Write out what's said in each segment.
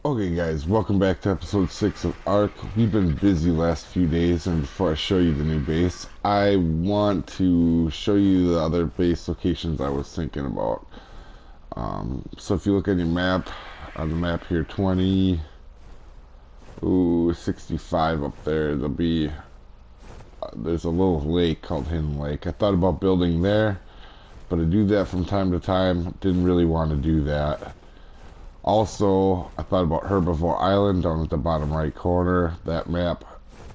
Okay guys, welcome back to episode 6 of Ark. We've been busy last few days, and before I show you the new base, I want to show you the other base locations I was thinking about. So if you look at your map, on the map here, 65 up there, there's a little lake called Hidden Lake. I thought about building there, but I do that from time to time. Didn't really want to do that. Also, I thought about Herbivore Island down at the bottom right corner, that map.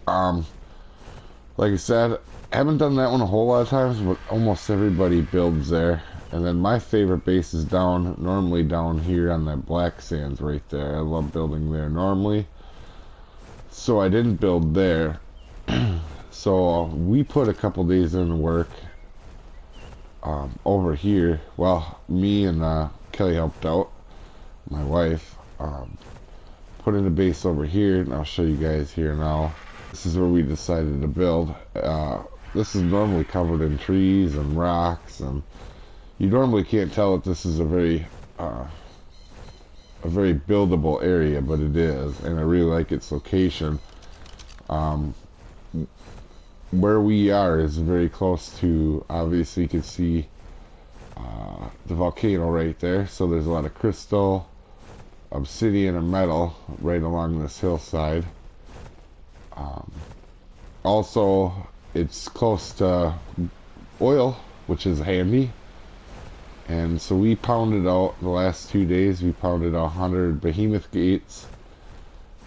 Like I said, I haven't done that one a whole lot of times, but almost everybody builds there. And then my favorite base is normally down here on that black sands right there. I love building there normally. So I didn't build there. So we put a couple days in work over here. Well, me and Kelly helped out. My wife put in a base over here, and I'll show you guys here now. This is where we decided to build. This is normally covered in trees and rocks, and you normally can't tell that this is a very buildable area, but it is, and I really like its location. Where we are is very close to, obviously you can see the volcano right there, so there's a lot of crystal, obsidian, and metal right along this hillside. Also, it's close to oil, which is handy, and so we pounded out the last 2 days. We pounded 100 behemoth gates,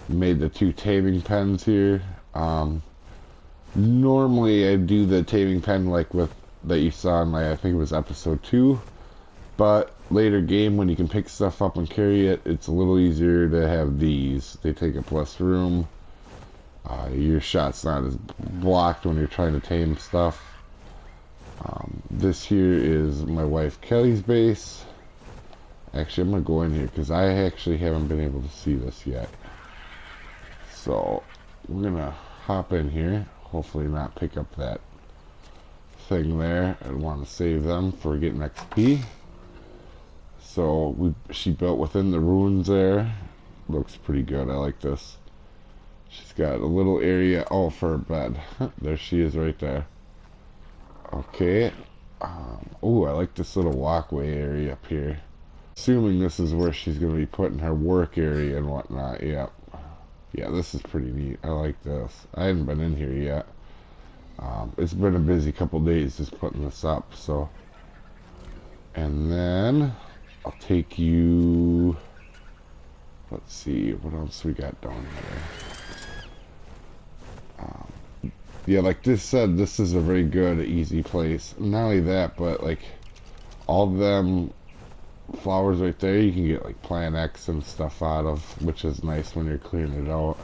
made the 2 taming pens here. Normally I do the taming pen like that you saw in I think it was episode 2, but later game when you can pick stuff up and carry it, it's a little easier to have these. They take up less room. Your shot's not as blocked when you're trying to tame stuff. This here is my wife Kelly's base. Actually, I'm gonna go in here because I actually haven't been able to see this yet. So we're gonna hop in here. Hopefully not pick up that thing there. I want to save them for getting XP. So she built within the ruins there. Looks pretty good. I like this. She's got a little area for her bed. There she is right there. Okay. Oh, I like this little walkway area up here. Assuming this is where she's going to be putting her work area and whatnot. Yeah. Yeah, this is pretty neat. I like this. I haven't been in here yet. It's been a busy couple days just putting this up, so. And then I'll take you. Let's see what else we got down here. Yeah, like this said, this is a very good, easy place. Not only that, but like all them flowers right there, you can get like Plant X and stuff out of, which is nice when you're clearing it out.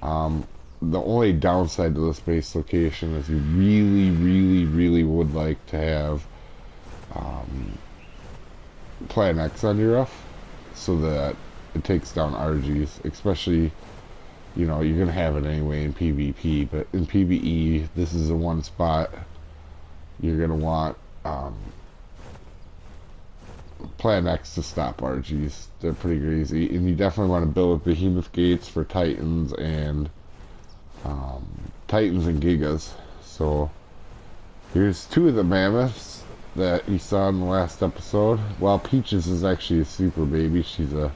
The only downside to this base location is you really would like to have Plant X on your roof so that it takes down RGs, especially, you know, you're gonna have it anyway in PvP, but in PvE this is the one spot you're gonna want Plan X to stop RGs. They're pretty crazy, and you definitely want to build with behemoth gates for Titans and Gigas. So here's 2 of the mammoths that you saw in the last episode. While Peaches is actually a super baby, she's a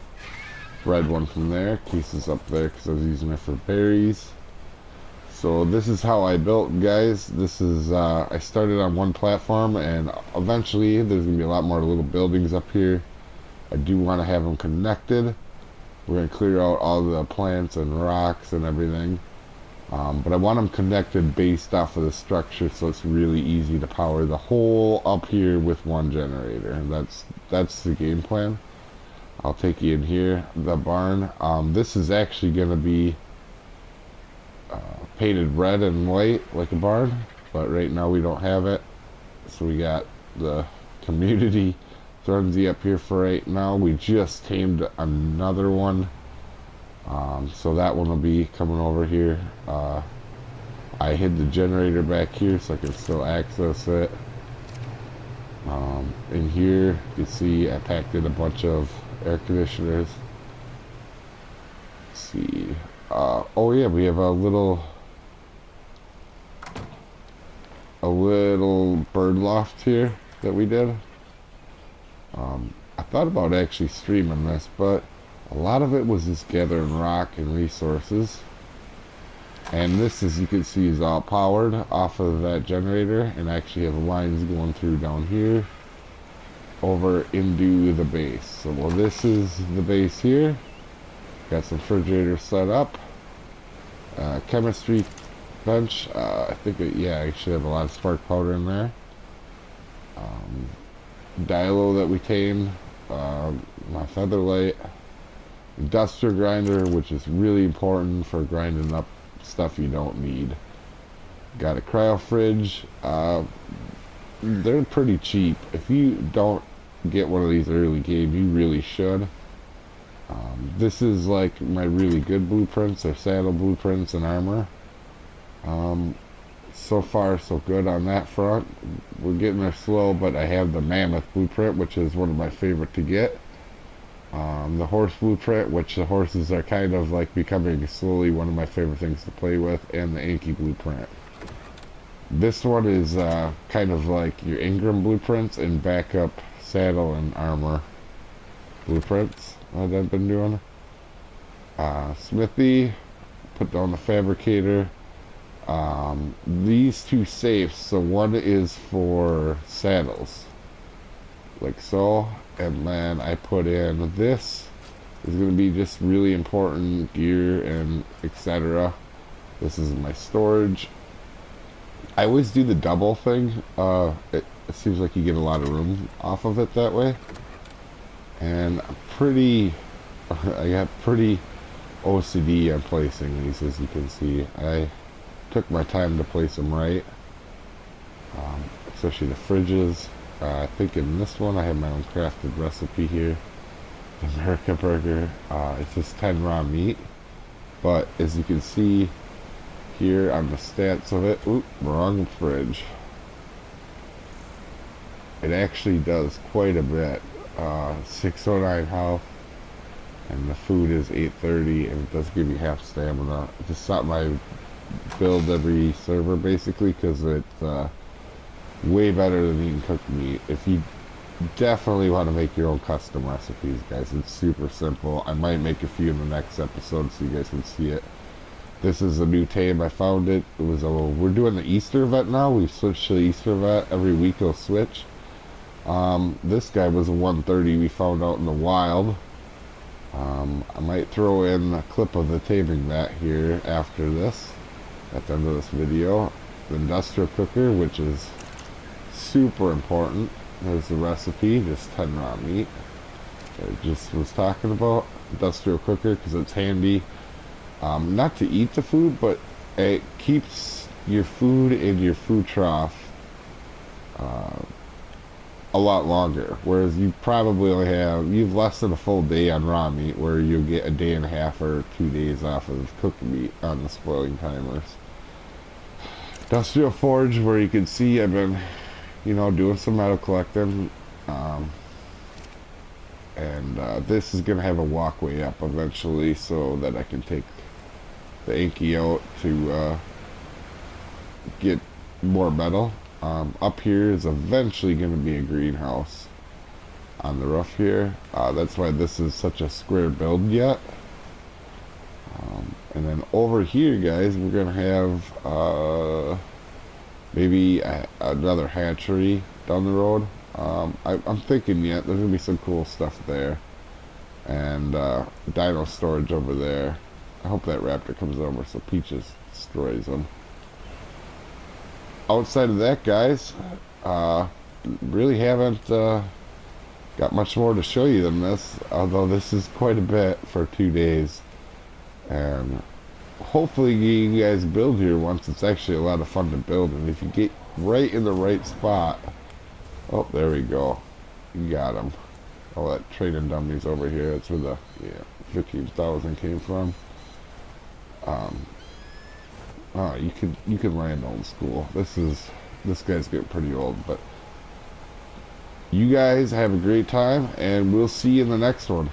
red one from there. Case is up there because I was using it for berries. So this is how I built, guys. This is I started on one platform, and eventually there's gonna be a lot more little buildings up here. I do want to have them connected. We're gonna clear out all the plants and rocks and everything, but I want them connected based off of the structure, so it's really easy to power the whole up here with one generator. And that's the game plan. I'll take you in here, the barn. This is actually gonna be painted red and white like a barn, but right now we don't have it, so we got the community Thornsy up here for right now. We just tamed another one, so that one will be coming over here. I hid the generator back here so I can still access it. In here you can see I packed in a bunch of air conditioners. see. Oh yeah, we have a little bird loft here that we did. I thought about actually streaming this, but a lot of it was just gathering rock and resources. And this, as you can see, is all powered off of that generator, and actually have lines going through down here over into the base. So, well, this is the base here. Got some refrigerators set up. Chemistry bench. I think, yeah, I should have a lot of spark powder in there. Dilo that we tamed. My featherlight. Industrial grinder, which is really important for grinding up stuff you don't need. Got a cryo fridge. They're pretty cheap. If you don't get one of these early game, you really should. This is like my really good blueprints, or saddle blueprints and armor. So far so good on that front. We're getting there slow, but I have the mammoth blueprint, which is one of my favorite to get. The horse blueprint, which the horses are kind of like becoming slowly one of my favorite things to play with, and the Anki blueprint. This one is kind of like your Ingram blueprints and backup saddle and armor blueprints that I've been doing. Smithy, put down the fabricator. These two safes, so one is for saddles, like so, and then I put in this is going to be just really important gear and etc. This is my storage. I always do the double thing. It seems like you get a lot of room off of it that way, and I got pretty OCD on placing these, as you can see. I took my time to place them right, especially the fridges. I think in this one I have my own crafted recipe here. The America Burger. It's just 10 raw meat, but as you can see here on the stats of it, oop, wrong fridge. It actually does quite a bit. 609 health, and the food is 830, and it does give you half stamina. It's just something I build every server basically, because it's way better than eating cooked meat. If you definitely want to make your own custom recipes, guys, it's super simple. I might make a few in the next episode so you guys can see it. This is a new tame. I found it. It was we're doing the Easter event now. We've switched to the Easter event. Every week it'll switch. This guy was a 130 we found out in the wild. I might throw in a clip of the taming that here after this, at the end of this video. The industrial cooker, which is super important. There's the recipe, just 10 raw meat. I just was talking about industrial cooker because it's handy. Not to eat the food, but it keeps your food in your food trough a lot longer, whereas you probably only you've less than a full day on raw meat, where you'll get a day and a half or 2 days off of cooked meat on the spoiling timers. Industrial forge, where you can see I've been, doing some metal collecting, and this is gonna have a walkway up eventually, so that I can take the Anki out to get more metal. Up here is eventually going to be a greenhouse on the roof here. That's why this is such a square build yet. And then over here, guys, we're going to have maybe another hatchery down the road. I'm thinking yet. There's going to be some cool stuff there. And dino storage over there. I hope that raptor comes over so Peaches destroys them. Outside of that, guys, really haven't got much more to show you than this, although this is quite a bit for 2 days. And hopefully you guys build here once. It's actually a lot of fun to build, and if you get right in the right spot. Oh, there we go. You got them. All that trading dummies over here. That's where the 15,000 came from. Oh, you can land old school. This guy's getting pretty old, but you guys have a great time, and we'll see you in the next one.